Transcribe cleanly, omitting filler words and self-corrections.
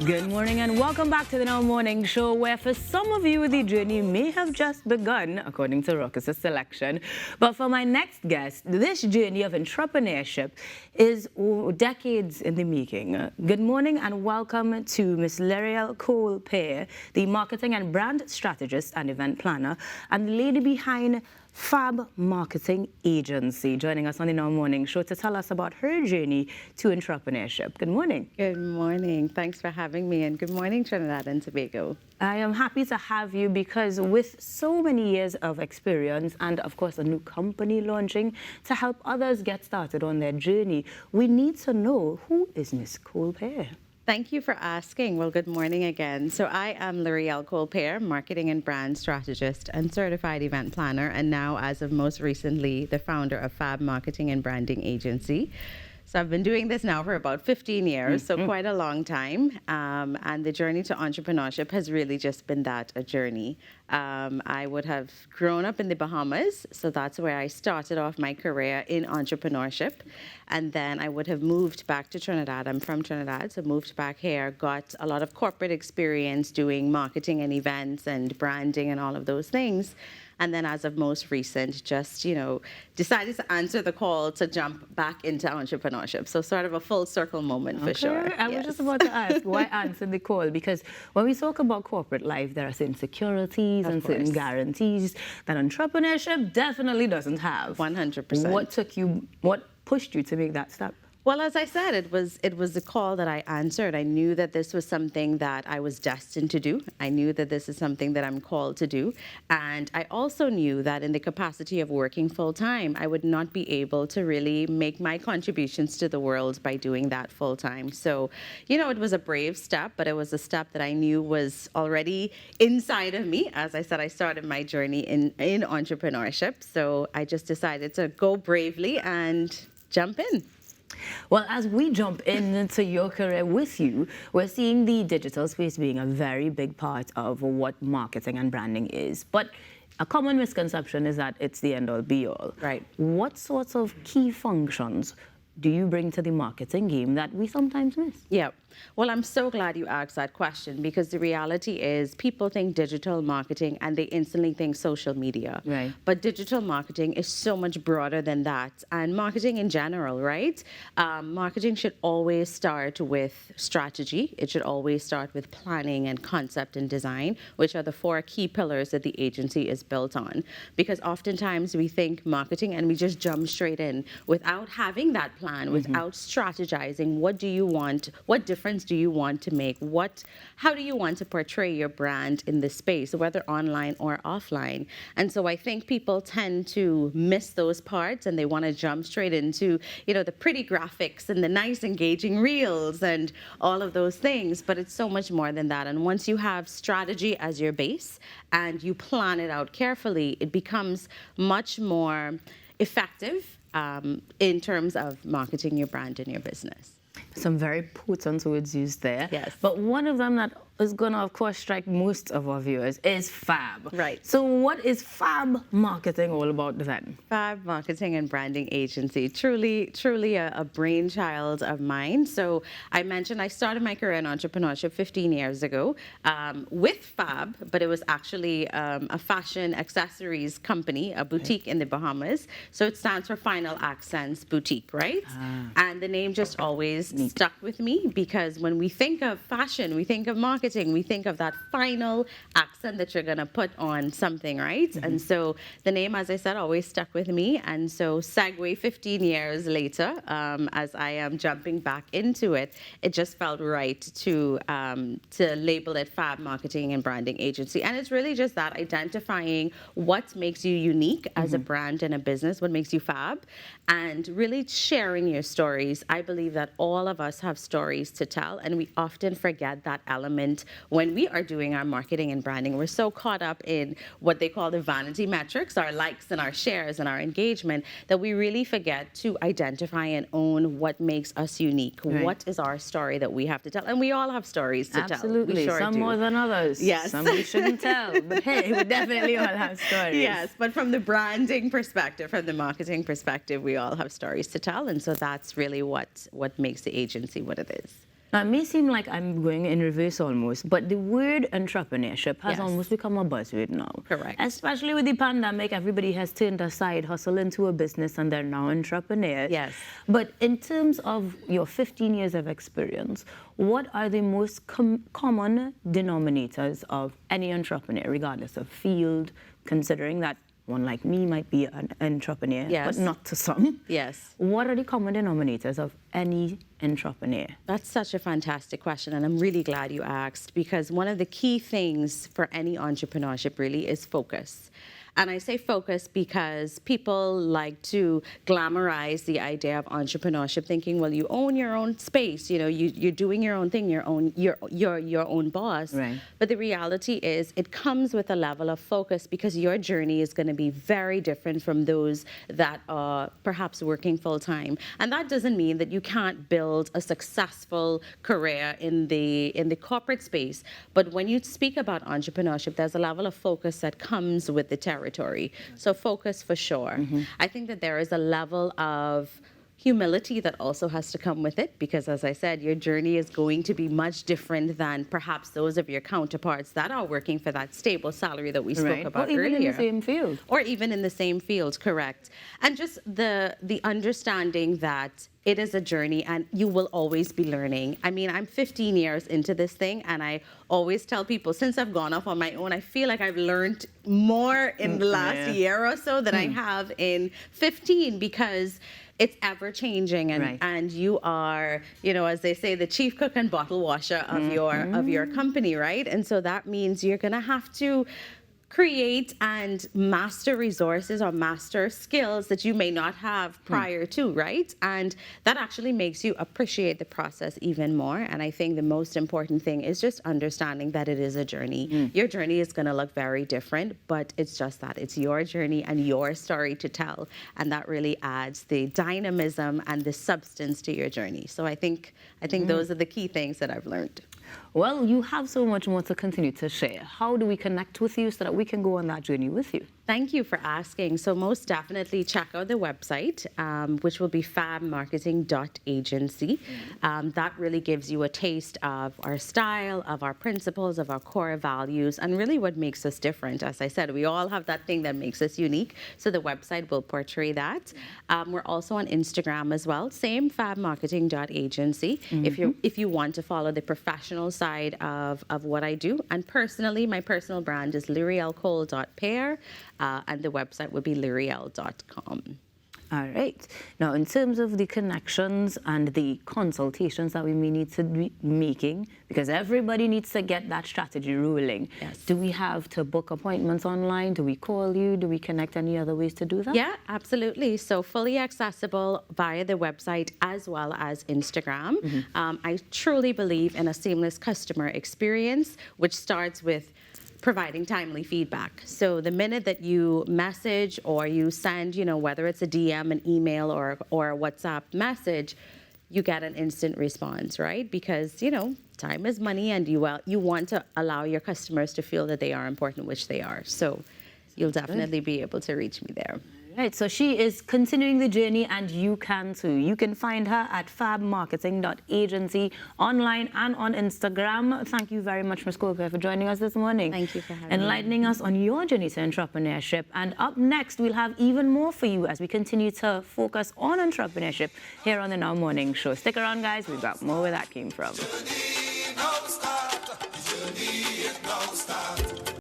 Good morning and welcome back to the Now Morning Show, where for some of you the journey may have just begun, according to Ruckus's selection. But for my next guest, this journey of entrepreneurship is decades in the making. Good morning and welcome to Ms. L'Oreal Cole-Pear, the marketing and brand strategist and event planner, and the lady behind Fab Marketing Agency, joining us on the Now Morning Show to tell us about her journey to entrepreneurship. Good morning. Good morning. Thanks for having me, and good morning, Trinidad and Tobago. I am happy to have you because with so many years of experience and, of course, a new company launching to help others get started on their journey, we need to know, who is Ms. Cole-Pear? Thank you for asking. Well, good morning again. So I am L'Oreal Cole-Pear, marketing and brand strategist and certified event planner, and now, as of most recently, the founder of Fab Marketing and Branding Agency. So I've been doing this now for about 15 years, so quite a long time. And the journey to entrepreneurship has really just been that, a journey. I would have grown up in the Bahamas, so that's where I started off my career in entrepreneurship. And then I would have moved back to Trinidad. I'm from Trinidad, so moved back here, got a lot of corporate experience doing marketing and events and branding and all of those things. And then as of most recent, just, decided to answer the call to jump back into entrepreneurship. So sort of a full circle moment for sure. I was just about to ask, why answer the call? Because when we talk about corporate life, there are certain securities and certain guarantees that entrepreneurship definitely doesn't have. 100%. What pushed you to make that step? Well, as I said, it was the call that I answered. I knew that this was something that I was destined to do. I knew that this is something that I'm called to do. And I also knew that in the capacity of working full time, I would not be able to really make my contributions to the world by doing that full time. So, it was a brave step, but it was a step that I knew was already inside of me. As I said, I started my journey in entrepreneurship. So I just decided to go bravely and jump in. Well, as we jump into your career with you, we're seeing the digital space being a very big part of what marketing and branding is. But a common misconception is that it's the end-all, be-all. Right. What sorts of key functions do you bring to the marketing game that we sometimes miss? Yeah. Well, I'm so glad you asked that question, because the reality is people think digital marketing and they instantly think social media. Right. But digital marketing is so much broader than that. And marketing in general, right? Marketing should always start with strategy. It should always start with planning and concept and design, which are the 4 key pillars that the agency is built on. Because oftentimes we think marketing and we just jump straight in without having that plan, without strategizing. What do you want? What difference do you want to make? How do you want to portray your brand in this space, whether online or offline? And so I think people tend to miss those parts, and they want to jump straight into, the pretty graphics and the nice engaging reels and all of those things. But it's so much more than that. And once you have strategy as your base and you plan it out carefully, it becomes much more effective in terms of marketing your brand and your business. Some very potent words used there. Yes. But one of them that is going to, of course, strike most of our viewers is Fab. Right. So what is Fab Marketing all about then? Fab Marketing and Branding Agency, truly a brainchild of mine. So I mentioned I started my career in entrepreneurship 15 years ago with Fab, but it was actually a fashion accessories company, a boutique in the Bahamas. So it stands for Final Accents Boutique, right? And the name just always stuck with me, because when we think of fashion, we think of marketing, we think of that final accent that you're going to put on something, right? And so the name, as I said, always stuck with me. And so segue 15 years later, as I am jumping back into it, it just felt right to label it Fab Marketing and Branding Agency. And it's really just that, identifying what makes you unique as a brand and a business, what makes you fab, and really sharing your stories. I believe that all of us have stories to tell, and we often forget that element when we are doing our marketing and branding. We're so caught up in what they call the vanity metrics, our likes and our shares and our engagement, that we really forget to identify and own what makes us unique. Right. What is our story that we have to tell? And we all have stories to tell. Absolutely. Some more than others. Yes. Some we shouldn't tell. But hey, we definitely all have stories. Yes, but from the branding perspective, from the marketing perspective, we all have stories to tell. And so that's really what makes the agency what it is. Now, it may seem like I'm going in reverse almost, but the word entrepreneurship has Yes. almost become a buzzword now. Correct. Especially with the pandemic, everybody has turned a side hustle into a business and they're now entrepreneurs. Yes. But in terms of your 15 years of experience, what are the most common denominators of any entrepreneur, regardless of field, considering that one like me might be an entrepreneur, Yes. but not to some? Yes. What are the common denominators of any entrepreneur? That's such a fantastic question, and I'm really glad you asked, because one of the key things for any entrepreneurship really is focus. And I say focus because people like to glamorize the idea of entrepreneurship, thinking, well, you own your own space, you're doing your own thing, you're your own boss. Right. But the reality is it comes with a level of focus, because your journey is going to be very different from those that are perhaps working full time. And that doesn't mean that you can't build a successful career in the corporate space. But when you speak about entrepreneurship, there's a level of focus that comes with the territory. So focus for sure. I think that there is a level of humility that also has to come with it, because as I said, your journey is going to be much different than perhaps those of your counterparts that are working for that stable salary that we spoke about or even earlier. in the same field. Or even in the same field, correct. And just the understanding that it is a journey and you will always be learning. I mean, I'm 15 years into this thing, and I always tell people, since I've gone off on my own, I feel like I've learned more in the last year or so than I have in 15, because it's ever changing, and you are, as they say, the chief cook and bottle washer of your company, right? And so that means you're gonna have to create and master resources or master skills that you may not have prior to, right? And that actually makes you appreciate the process even more. And I think the most important thing is just understanding that it is a journey. Your journey is going to look very different, but it's just that. It's your journey and your story to tell. And that really adds the dynamism and the substance to your journey. So I think those are the key things that I've learned. Well, you have so much more to continue to share. How do we connect with you so that we can go on that journey with you? Thank you for asking. So most definitely check out the website, which will be fabmarketing.agency. That really gives you a taste of our style, of our principles, of our core values, and really what makes us different. As I said, we all have that thing that makes us unique. So the website will portray that. We're also on Instagram as well. Same, fabmarketing.agency. If you want to follow the professional side of what I do. And personally, my personal brand is lyrielcole.pair. And the website would be lyriel.com. All right. Now, in terms of the connections and the consultations that we may need to be making, because everybody needs to get that strategy rolling. Yes. Do we have to book appointments online? Do we call you? Do we connect any other ways to do that? Yeah, absolutely. So fully accessible via the website as well as Instagram. I truly believe in a seamless customer experience, which starts with providing timely feedback. So the minute that you message or you send, whether it's a DM, an email, or a WhatsApp message, you get an instant response, right? Because, time is money, and you want to allow your customers to feel that they are important, which they are. So you'll definitely be able to reach me there. Right, so she is continuing the journey, and you can too. You can find her at fabmarketing.agency online and on Instagram. Thank you very much, Ms. Coker, for joining us this morning. Thank you for having me. Enlightening us on your journey to entrepreneurship. And up next, we'll have even more for you as we continue to focus on entrepreneurship here on the Now Morning Show. Stick around, guys. We've got more where that came from.